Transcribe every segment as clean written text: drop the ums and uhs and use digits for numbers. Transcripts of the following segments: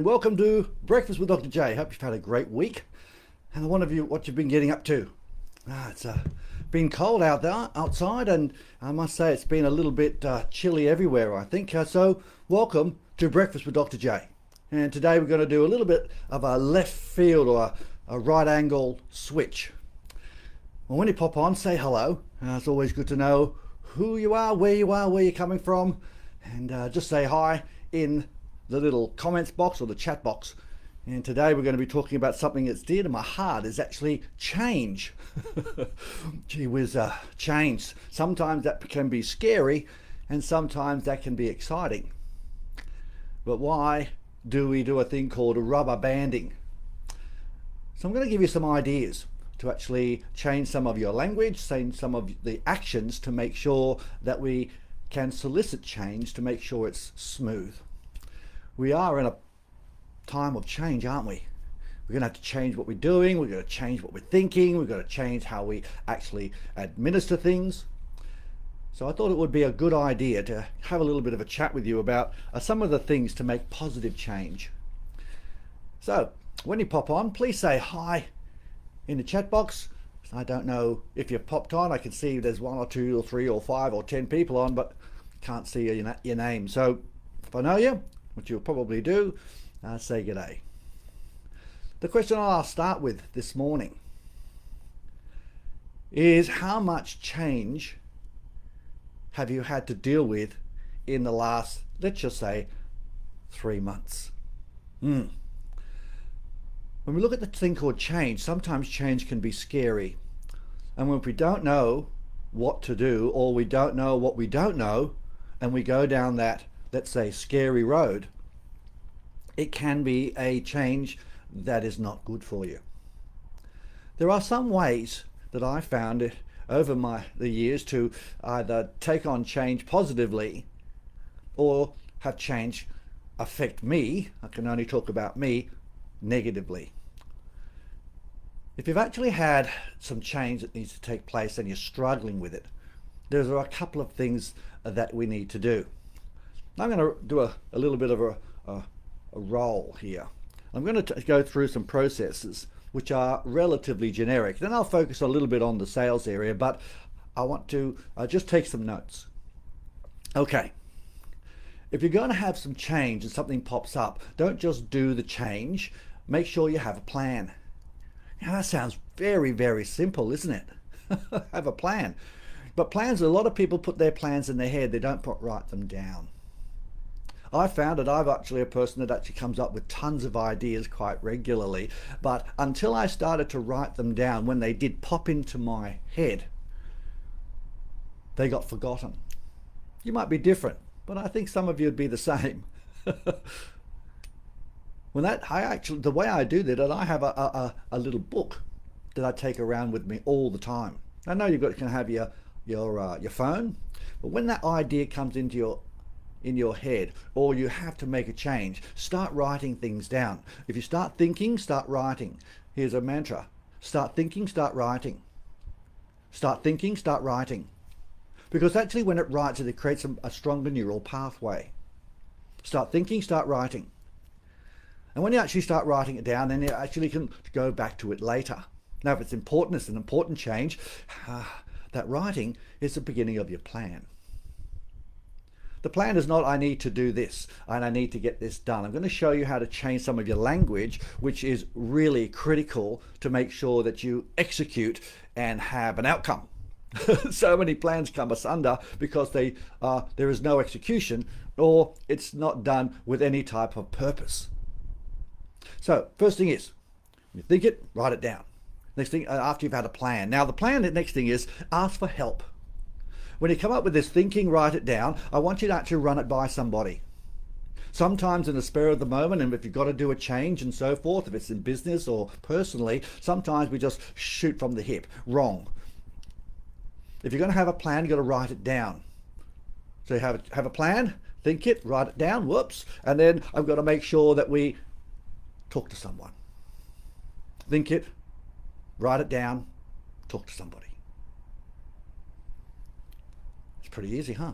Welcome to Breakfast with Dr. J. Hope you've had a great week. And I wonder what you've been getting up to. It's been cold out there outside, and I must say it's been a little bit chilly everywhere, I think. So welcome to Breakfast with Dr. J. And today we're going to do a little bit of a left field or a right angle switch. Well, when you pop on, say hello. It's always good to know who you are, where you're coming from, and just say hi in the little comments box or the chat box. And today we're going to be talking about something that's dear to my heart, is actually change. Gee whiz, change. Sometimes that can be scary and sometimes that can be exciting. But why do we do a thing called rubber banding? So I'm going to give you some ideas to actually change some of your language, change some of the actions to make sure that we can solicit change, to make sure it's smooth. We are in a time of change, aren't we? We're going to have to change what we're doing, we're going to change what we're thinking, we're going to change how we actually administer things. So I thought it would be a good idea to have a little bit of a chat with you about some of the things to make positive change. So when you pop on, please say hi in the chat box. I don't know if you've popped on. I can see there's 1 or 2 or 3 or 5 or 10 people on, but can't see your name. So if I know you, which you'll probably do, say g'day. The question I'll start with this morning is, how much change have you had to deal with in the last, let's just say, 3 months? When we look at the thing called change, sometimes change can be scary. And when we don't know what to do, or we don't know what we don't know, and we go down that, let's say, scary road, it can be a change that is not good for you. There are some ways that I found over the years to either take on change positively or have change affect me, I can only talk about me, negatively. If you've actually had some change that needs to take place and you're struggling with it, there are a couple of things that we need to do. I'm going to do a little bit of a role here. I'm going to go through some processes which are relatively generic. Then I'll focus a little bit on the sales area, but I want to just take some notes. Okay. If you're going to have some change and something pops up, don't just do the change. Make sure you have a plan. Now that sounds very, very simple, isn't it? Have a plan. But plans, a lot of people put their plans in their head. They don't write them down. I found that I'm actually a person that actually comes up with tons of ideas quite regularly, but until I started to write them down, when they did pop into my head, they got forgotten. You might be different, but I think some of you would be the same. The way I do that, I have a little book that I take around with me all the time. I know you can have your phone, but when that idea comes into your head, or you have to make a change, start writing things down. If you start thinking, start writing. Here's a mantra: start thinking, start writing. Start thinking, start writing. Because actually when it writes it creates a stronger neural pathway. Start thinking, start writing. And when you actually start writing it down, then you actually can go back to it later. Now, if it's important, it's an important change, that writing is the beginning of your plan. The plan is not, I need to do this and I need to get this done. I'm going to show you how to change some of your language, which is really critical to make sure that you execute and have an outcome. So many plans come asunder because there is no execution, or it's not done with any type of purpose. So first thing is, you think it, write it down. Next thing, after you've had a plan. Now the next thing is, ask for help. When you come up with this thinking, write it down. I want you to actually run it by somebody. Sometimes in the spur of the moment, and if you've got to do a change and so forth, if it's in business or personally, sometimes we just shoot from the hip. Wrong. If you're going to have a plan, you've got to write it down. So you have a plan, think it, write it down, whoops, and then I've got to make sure that we talk to someone. Think it, write it down, talk to somebody. It's pretty easy, huh?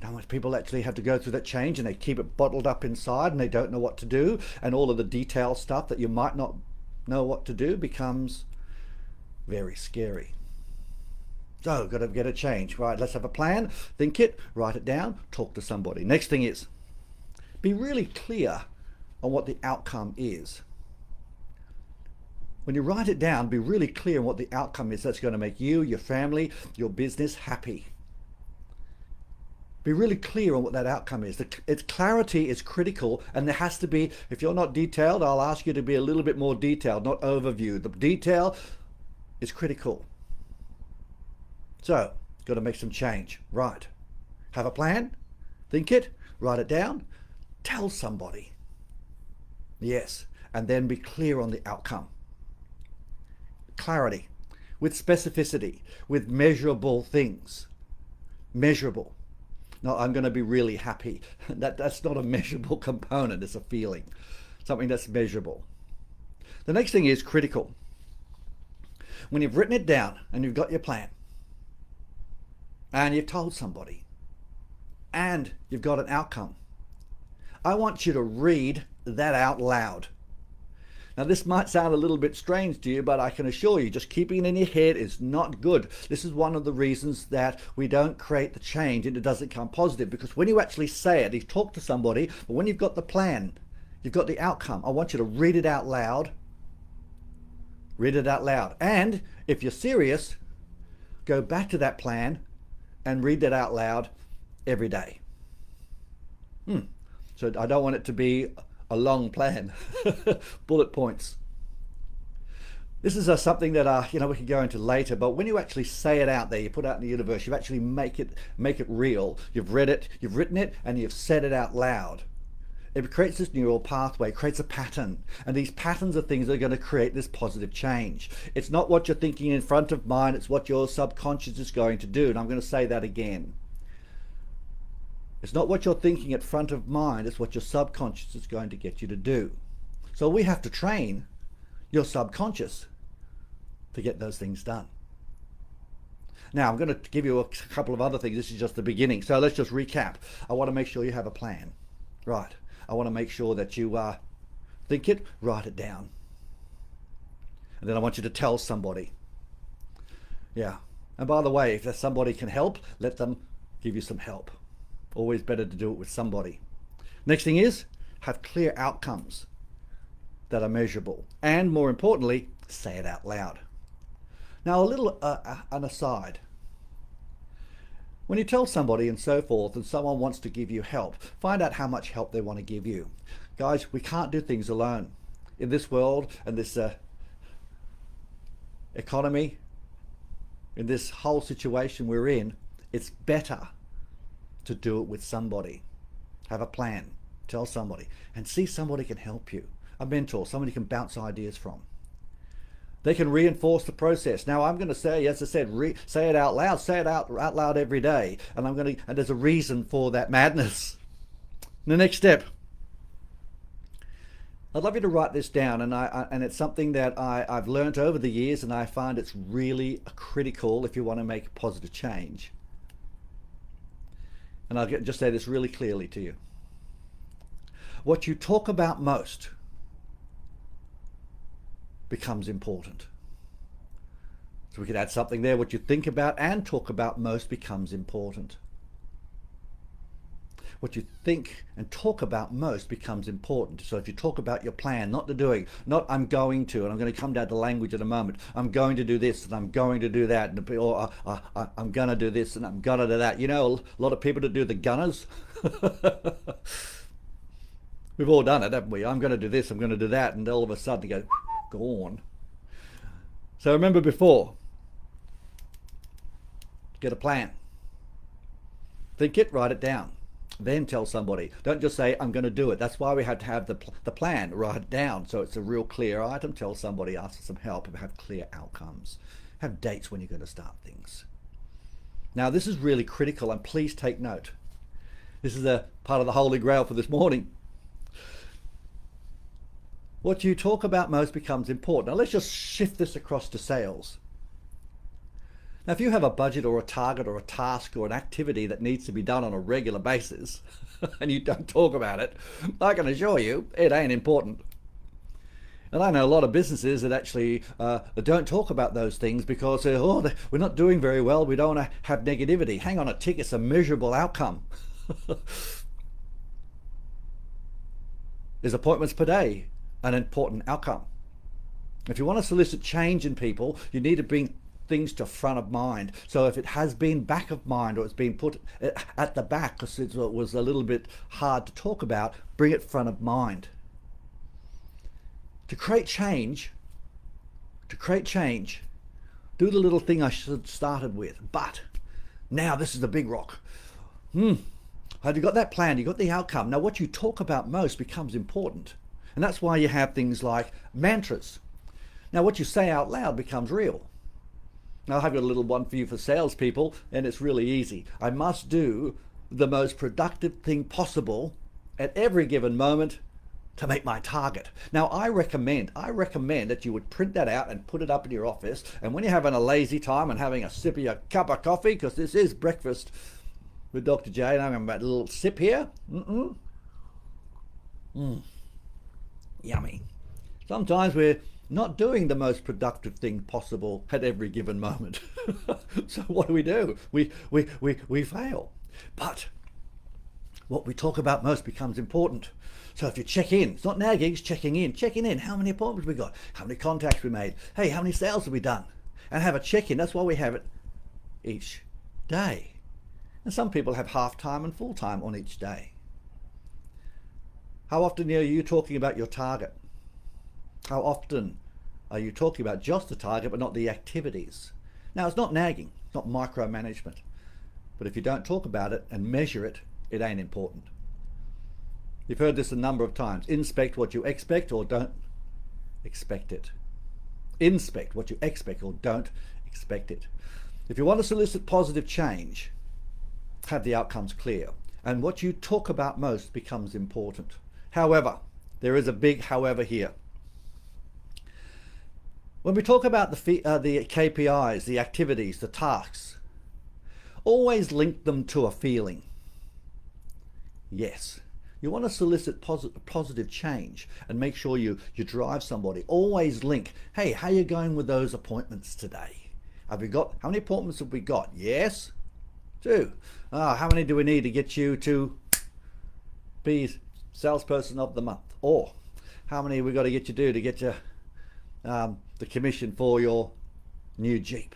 How much people actually have to go through that change and they keep it bottled up inside and they don't know what to do, and all of the detail stuff that you might not know what to do becomes very scary. So, got to get a change. Right, let's have a plan, think it, write it down, talk to somebody. Next thing is, be really clear on what the outcome is. When you write it down, be really clear on what the outcome is that's going to make you, your family, your business happy. Be really clear on what that outcome is. Its clarity is critical, and there has to be, if you're not detailed, I'll ask you to be a little bit more detailed, not overview. The detail is critical. So, got to make some change. Right. Have a plan, think it, write it down, tell somebody. Yes, and then be clear on the outcome. Clarity, with specificity, with measurable things. Measurable. No, I'm going to be really happy. That's not a measurable component, it's a feeling. Something that's measurable. The next thing is critical. When you've written it down and you've got your plan, and you've told somebody, and you've got an outcome, I want you to read that out loud. Now, this might sound a little bit strange to you, but I can assure you, just keeping it in your head is not good. This is one of the reasons that we don't create the change and it doesn't come positive, because when you actually say it, you talk to somebody, but when you've got the plan, you've got the outcome, I want you to read it out loud. Read it out loud. And if you're serious, go back to that plan and read that out loud every day. So I don't want it to be a long plan. Bullet points. This is something that we can go into later, but when you actually say it out there, you put it out in the universe, you actually make it real. You've read it, you've written it, and you've said it out loud. It creates this neural pathway, creates a pattern, and these patterns are things that are going to create this positive change. It's not what you're thinking in front of mind, it's what your subconscious is going to do, and I'm going to say that again. It's not what you're thinking at front of mind, it's what your subconscious is going to get you to do. So we have to train your subconscious to get those things done. Now, I'm going to give you a couple of other things. This is just the beginning. So let's just recap. I want to make sure you have a plan. Right. I want to make sure that you think it, write it down. And then I want you to tell somebody. Yeah. And by the way, if there's somebody can help, let them give you some help. Always better to do it with somebody. Next thing is, have clear outcomes that are measurable. And more importantly, say it out loud. Now, a little an aside. When you tell somebody and so forth, and someone wants to give you help, find out how much help they want to give you. Guys, we can't do things alone. In this world and this economy, in this whole situation we're in, it's better to do it with somebody. Have a plan, tell somebody, and see somebody can help you. A mentor, somebody you can bounce ideas from. They can reinforce the process. Now, I'm going to say, as I said, say it out loud. Say it out loud every day. And and there's a reason for that madness. The next step. I'd love you to write this down, and it's something that I've learned over the years, and I find it's really critical if you want to make positive change. And I'll just say this really clearly to you. What you talk about most becomes important. So we could add something there. What you think about and talk about most becomes important. What you think and talk about most becomes important. So if you talk about your plan, not the doing, not I'm going to, and I'm going to come down to language in a moment, I'm going to do this and I'm going to do that, or I'm going to do this and I'm going to do that. You know, a lot of people that do the gunners. We've all done it, haven't we? I'm going to do this, I'm going to do that, and all of a sudden you go, gone. So remember before, get a plan. Think it, write it down. Then tell somebody. Don't just say, I'm going to do it. That's why we have to have the plan. Write it down so it's a real clear item. Tell somebody, ask for some help, and have clear outcomes. Have dates when you're going to start things. Now, this is really critical, and please take note. This is a part of the Holy Grail for this morning. What you talk about most becomes important. Now, let's just shift this across to sales. Now, if you have a budget or a target or a task or an activity that needs to be done on a regular basis and you don't talk about it, I can assure you it ain't important. And I know a lot of businesses that actually don't talk about those things because we're not doing very well. We don't want to have negativity. Hang on a tick, it's a measurable outcome. Is appointments per day an important outcome? If you want to solicit change in people, you need to bring things to front of mind. So if it has been back of mind or it's been put at the back because it was a little bit hard to talk about, bring it front of mind. To create change, do the little thing I started with. But now this is the big rock. Have you got that plan? You got the outcome. Now what you talk about most becomes important. And that's why you have things like mantras. Now what you say out loud becomes real. Now I've got a little one for you for salespeople, and it's really easy. I must do the most productive thing possible at every given moment to make my target. Now I recommend that you would print that out and put it up in your office, and when you're having a lazy time and having a sip of your cup of coffee, because this is breakfast with Dr. J, and I'm going to have a little sip here. Yummy. Sometimes we're not doing the most productive thing possible at every given moment. So what do? We fail. But what we talk about most becomes important. So if you check in, it's not nagging, it's checking in. How many appointments we got? How many contacts we made? Hey, how many sales have we done? And have a check-in. That's why we have it each day. And some people have half-time and full-time on each day. How often are you talking about your target? How often are you talking about just the target but not the activities? Now, it's not nagging, it's not micromanagement. But if you don't talk about it and measure it, it ain't important. You've heard this a number of times. Inspect what you expect or don't expect it. Inspect what you expect or don't expect it. If you want to solicit positive change, have the outcomes clear. And what you talk about most becomes important. However, there is a big however here. When we talk about the KPIs, the activities, the tasks, always link them to a feeling. Yes. You want to solicit positive change and make sure you drive somebody. Always link, hey, how are you going with those appointments today? How many appointments have we got? Yes? 2. How many do we need to get you to be salesperson of the month? Or how many we got to get you to get you the commission for your new Jeep?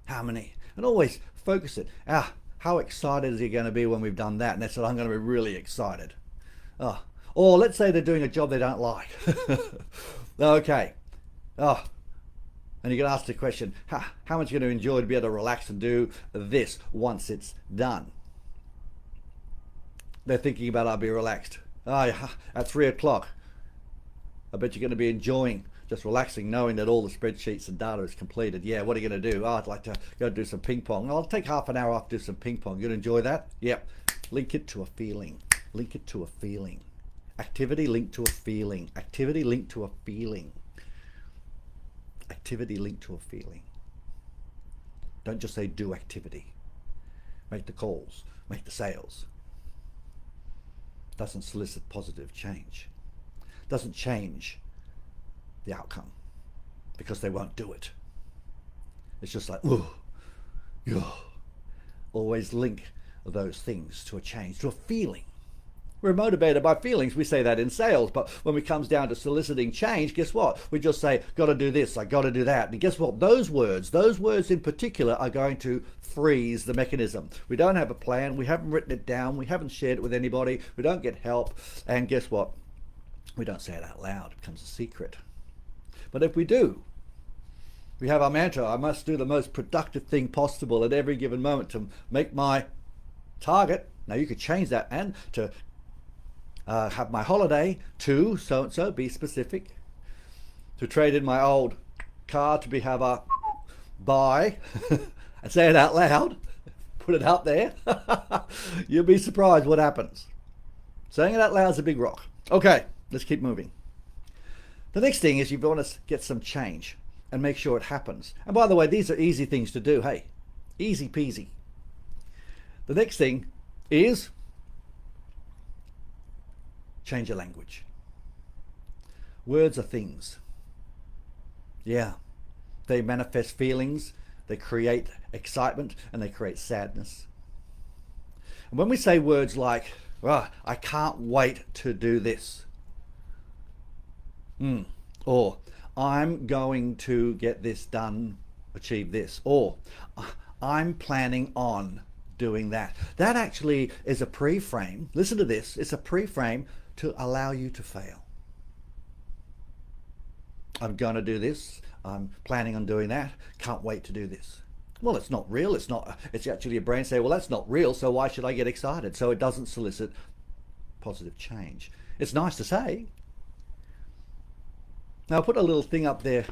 How many? And always focus it. How excited is he going to be when we've done that? And they said, I'm going to be really excited. Or let's say they're doing a job they don't like. Okay. And you can ask the question, how much are you going to enjoy to be able to relax and do this once it's done? They're thinking about, I'll be relaxed. At 3 o'clock, I bet you're going to be enjoying just relaxing, knowing that all the spreadsheets and data is completed. Yeah, what are you going to do? I'd like to go do some ping pong. I'll take half an hour off to do some ping pong. You going to enjoy that? Yep. Link it to a feeling. Link it to a feeling. Activity linked to a feeling. Activity linked to a feeling. Activity linked to a feeling. Don't just say do activity. Make the calls. Make the sales. Doesn't solicit positive change. Doesn't change the outcome because they won't do it. It's just like, always link those things to a change, to a feeling. We're motivated by feelings. We say that in sales, but when it comes down to soliciting change, guess what? We just say, got to do this, I got to do that. And guess what? Those words in particular are going to freeze the mechanism. We don't have a plan. We haven't written it down. We haven't shared it with anybody. We don't get help. And guess what? We don't say it out loud. It becomes a secret. But if we do, we have our mantra, I must do the most productive thing possible at every given moment to make my target. Now you could change that and to have my holiday to so-and-so, be specific. To trade in my old car to have a buy and say it out loud. Put it out there. You'll be surprised what happens. Saying it out loud is a big rock. Okay, let's keep moving. The next thing is you want to get some change and make sure it happens. And by the way, these are easy things to do. Hey, Easy peasy. The next thing is change your language. Words are things. Yeah. They manifest feelings, they create excitement, and they create sadness. And when we say words like, "Oh, I can't wait to do this," or "I'm going to get this done, achieve this," or "I'm planning on doing that," that actually is a pre-frame. Listen to this. It's a pre-frame to allow you to fail. I'm going to do this. I'm planning on doing that. Can't wait to do this. Well, it's not real. It's actually your brain saying, well, that's not real, so why should I get excited? So it doesn't solicit positive change. It's nice to say. Now, I put a little thing up there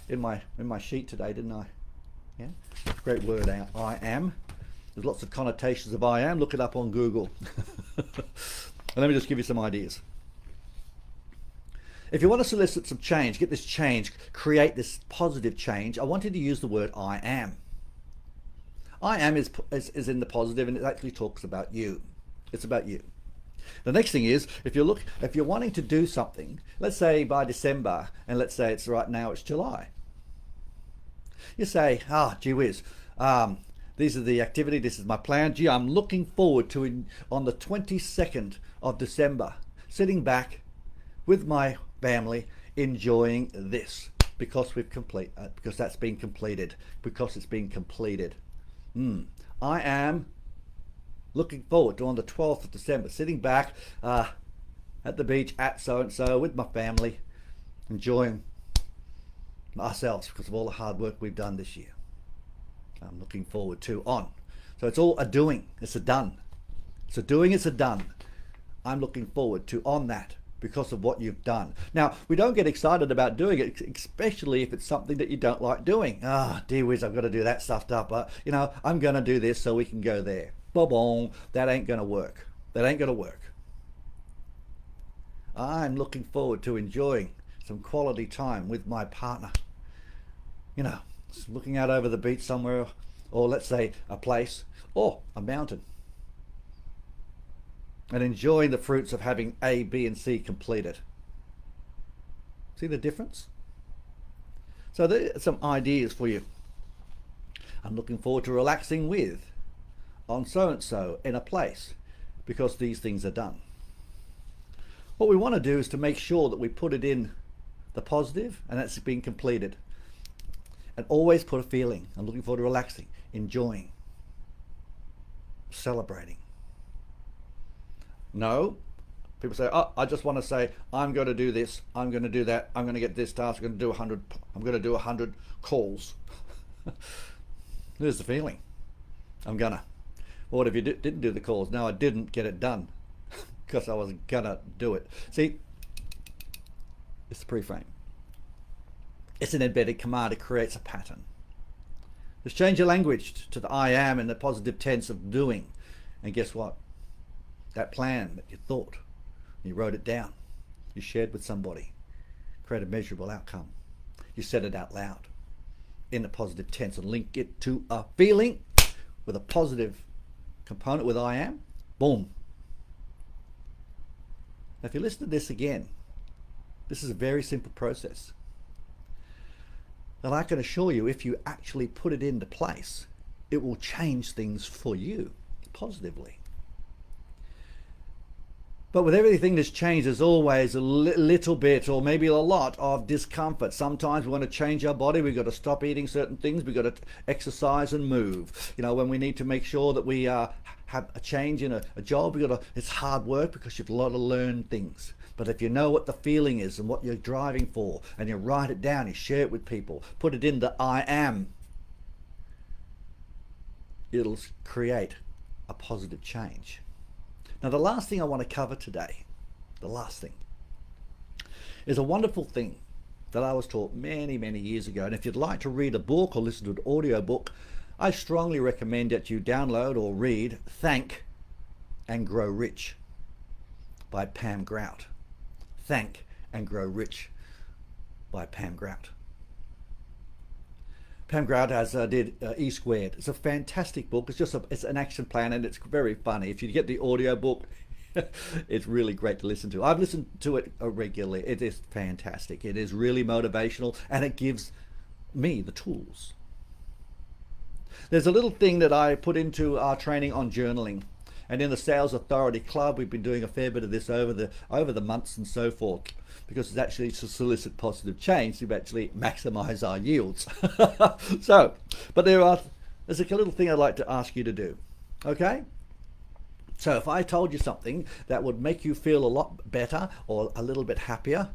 in my sheet today, didn't I? Yeah, great word, I am. There's lots of connotations of I am. Look it up on Google. And let me just give you some ideas. If you want to solicit some change, get this change, create this positive change, I want you to use the word I am. I am is in the positive, and it actually talks about you. It's about you. The next thing is, if you're wanting to do something, let's say by December, and let's say it's right now, it's July. You say, gee whiz, these are the activity, this is my plan. Gee, I'm looking forward to, on the 22nd of December, sitting back with my family, enjoying this, because because that's been completed, because it's been completed. I am looking forward to, on the 12th of December, sitting back at the beach at so-and-so with my family, enjoying ourselves because of all the hard work we've done this year. I'm looking forward to on. So it's all a doing, it's a done. It's a doing, it's a done. I'm looking forward to on that because of what you've done. Now, we don't get excited about doing it, especially if it's something that you don't like doing. Dear whiz, I've got to do that stuffed up. I'm going to do this so we can go there. Bong, that ain't going to work. That ain't going to work. I'm looking forward to enjoying some quality time with my partner. Looking out over the beach somewhere, or let's say a place, or a mountain, and enjoying the fruits of having A, B, and C completed. See the difference? So there are some ideas for you. I'm looking forward to relaxing with, on so-and-so, in a place, because these things are done. What we want to do is to make sure that we put it in the positive, and that's been completed. And always put a feeling. I'm looking forward to relaxing, enjoying, celebrating. No, people say, I just want to say, I'm going to do this, I'm going to do that, I'm going to get this task, I'm going to do 100 calls. There's the feeling. I'm gonna. Well, what if you didn't do the calls? No, I didn't get it done because I was gonna do it. See, it's the pre-frame. It's an embedded command. It creates a pattern. Just change your language to the I am in the positive tense of doing. And guess what? That plan that you thought, you wrote it down, you shared with somebody, create a measurable outcome. You said it out loud in the positive tense and link it to a feeling with a positive component with I am. Boom. Now, if you listen to this again, this is a very simple process. And I can assure you, if you actually put it into place, it will change things for you positively. But with everything that's changed, there's always a little bit, or maybe a lot, of discomfort. Sometimes we want to change our body. We've got to stop eating certain things. We've got to exercise and move. When we need to make sure that we have a change in a job, it's hard work because you've got to learn things. But if you know what the feeling is and what you're driving for, and you write it down, you share it with people, put it in the I am, it'll create a positive change. Now, the last thing I want to cover today, is a wonderful thing that I was taught many, many years ago. And if you'd like to read a book or listen to an audio book, I strongly recommend that you download or read Thank and Grow Rich by Pam Grout. Thank and Grow Rich by Pam Grout. Pam Grout has did E Squared. It's a fantastic book. It's an action plan, and it's very funny. If you get the audio book, it's really great to listen to. I've listened to it regularly. It is fantastic. It is really motivational, and it gives me the tools. There's a little thing that I put into our training on journaling. And in the Sales Authority Club, we've been doing a fair bit of this over the months and so forth, because it's actually to solicit positive change to actually maximize our yields. But there's a little thing I'd like to ask you to do. Okay? So if I told you something that would make you feel a lot better or a little bit happier,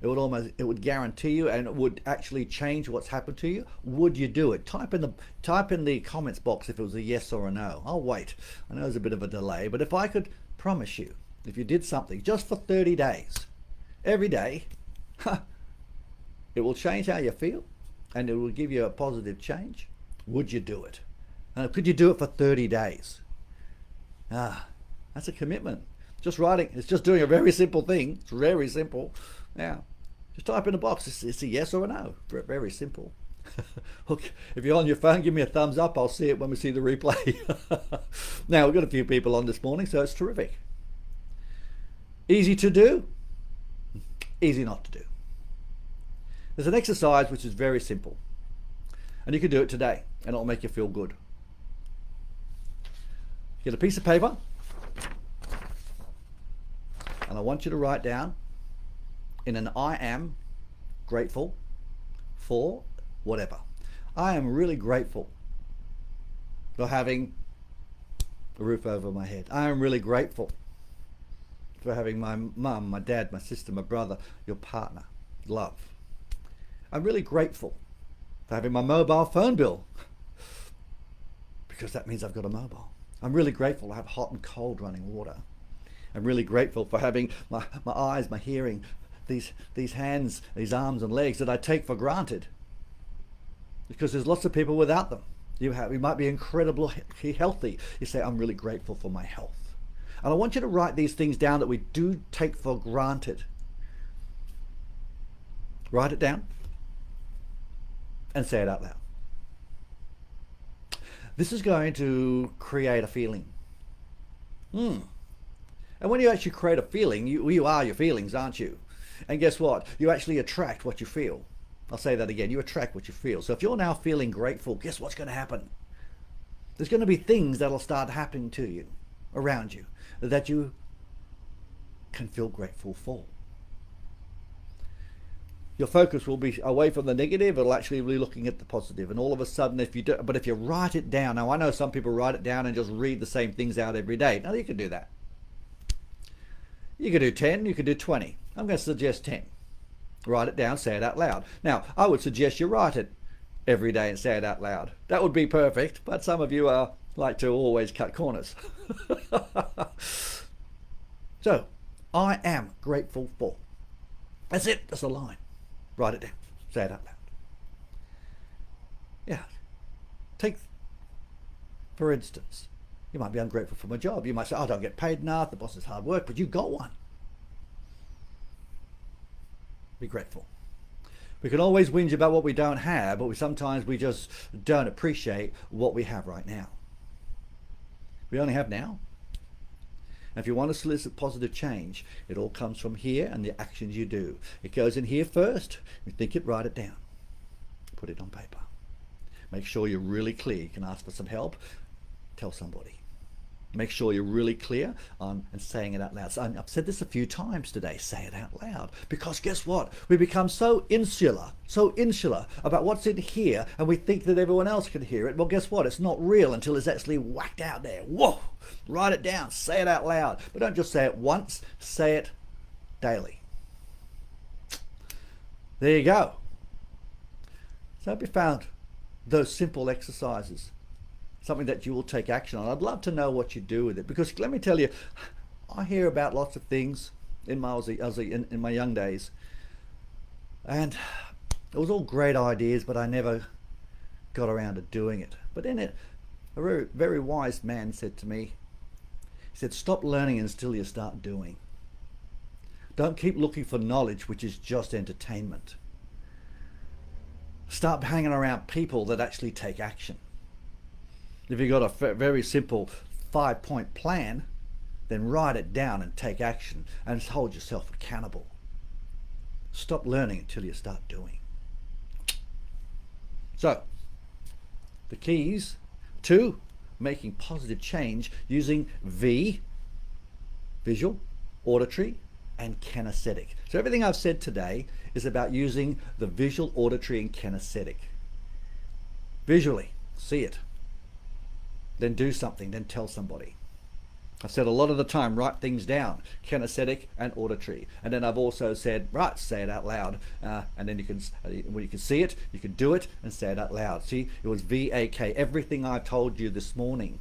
it would guarantee you, and it would actually change what's happened to you, would you do it? Type in the comments box if it was a yes or a no. I'll wait. I know there's a bit of a delay, but if I could promise you, if you did something just for 30 days, every day, it will change how you feel, and it will give you a positive change, would you do it? Could you do it for 30 days? That's a commitment. Just writing, it's just doing a very simple thing. It's very simple. Now, just type in the box. It's a yes or a no. Very simple. Look, if you're on your phone, give me a thumbs up. I'll see it when we see the replay. Now, we've got a few people on this morning, so it's terrific. Easy to do, easy not to do. There's an exercise which is very simple, and you can do it today, and it'll make you feel good. Get a piece of paper, and I want you to write down in an I am grateful for whatever. I am really grateful for having a roof over my head. I am really grateful for having my mum, my dad, my sister, my brother, your partner, love. I'm really grateful for having my mobile phone bill, because that means I've got a mobile. I'm really grateful to have hot and cold running water. I'm really grateful for having my eyes, my hearing, these hands, these arms and legs that I take for granted, because there's lots of people without them. You might be incredibly healthy. You say, I'm really grateful for my health. And I want you to write these things down that we do take for granted. Write it down and say it out loud. This is going to create a feeling. And when you actually create a feeling, you are your feelings, aren't you? And guess what? You actually attract what you feel. I'll say that again. You attract what you feel. So if you're now feeling grateful, guess what's going to happen? There's going to be things that'll start happening to you, around you, that you can feel grateful for. Your focus will be away from the negative. It'll actually be looking at the positive. And all of a sudden, if you write it down, now I know some people write it down and just read the same things out every day. Now you can do that. You could do 10, you could do 20. I'm going to suggest 10. Write it down, say it out loud. Now, I would suggest you write it every day and say it out loud. That would be perfect, but some of you like to always cut corners. So, I am grateful for. That's it. That's a line. Write it down. Say it out loud. Yeah. Take, for instance, you might be ungrateful for my job. You might say, I don't get paid enough, the boss is hard work, but you got one. Be grateful. We can always whinge about what we don't have, but sometimes we just don't appreciate what we have right now. We only have now. And if you want to solicit positive change, it all comes from here and the actions you do. It goes in here first. You think it, write it down. Put it on paper. Make sure you're really clear. You can ask for some help. Tell somebody. Make sure you're really clear on and saying it out loud. So I've said this a few times today. Say it out loud. Because guess what? We become so insular about what's in here, and we think that everyone else can hear it. Well, guess what? It's not real until it's actually whacked out there. Whoa! Write it down. Say it out loud. But don't just say it once. Say it daily. There you go. So I hope you found those simple exercises something that you will take action on. I'd love to know what you do with it, because let me tell you, I hear about lots of things in my young days, and it was all great ideas, but I never got around to doing it. But in it, a very, very wise man said to me, he said, stop learning until you start doing. Don't keep looking for knowledge which is just entertainment. Start hanging around people that actually take action. If you've got a very simple 5-point plan, then write it down and take action and hold yourself accountable. Stop learning until you start doing. So, the keys to making positive change using V, visual, auditory, and kinesthetic. So everything I've said today is about using the visual, auditory, and kinesthetic. Visually, see it. Then do something, then tell somebody. I've said a lot of the time, write things down, kinesthetic and auditory. And then I've also said, right, say it out loud. And then when you can see it, you can do it and say it out loud. See, it was VAK. Everything I told you this morning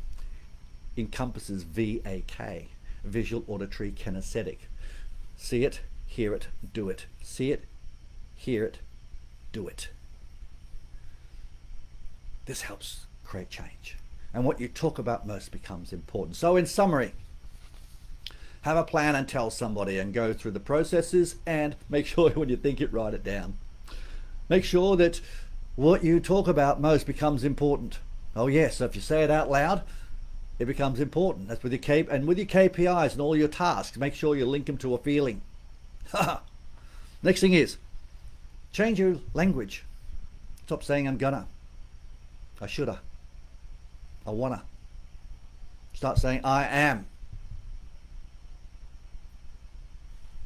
encompasses VAK, visual, auditory, kinesthetic. See it, hear it, do it. See it, hear it, do it. This helps create change. And what you talk about most becomes important. So in summary, have a plan and tell somebody and go through the processes, and make sure when you think it, write it down. Make sure that what you talk about most becomes important. Oh yes, so if you say it out loud, it becomes important. That's with your KPIs and all your tasks. Make sure you link them to a feeling. Next thing is, change your language. Stop saying I'm gonna, I shoulda, I wanna. Start saying I am.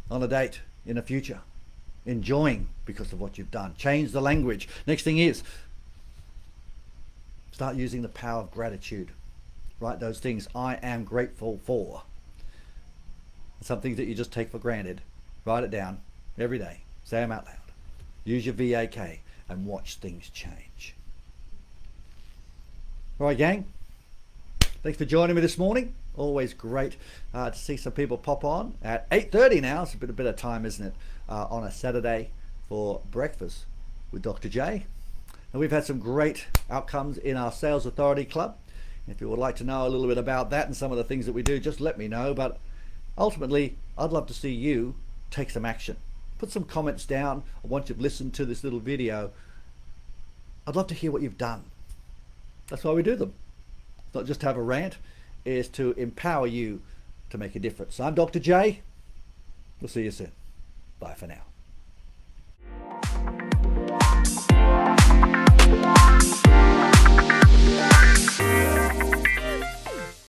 On a date, in the future. Enjoying because of what you've done. Change the language. Next thing is, start using the power of gratitude. Write those things I am grateful for. Some things that you just take for granted. Write it down every day. Say them out loud. Use your VAK and watch things change. All right, gang. Thanks for joining me this morning. Always great to see some people pop on at 8:30 now. It's a bit of time, isn't it? On a Saturday for breakfast with Dr. J. And we've had some great outcomes in our Sales Authority Club. If you would like to know a little bit about that and some of the things that we do, just let me know. But ultimately, I'd love to see you take some action. Put some comments down once you've listened to this little video. I'd love to hear what you've done. That's why we do them. Not just to have a rant, is to empower you to make a difference. I'm Dr. J. We'll see you soon. Bye for now.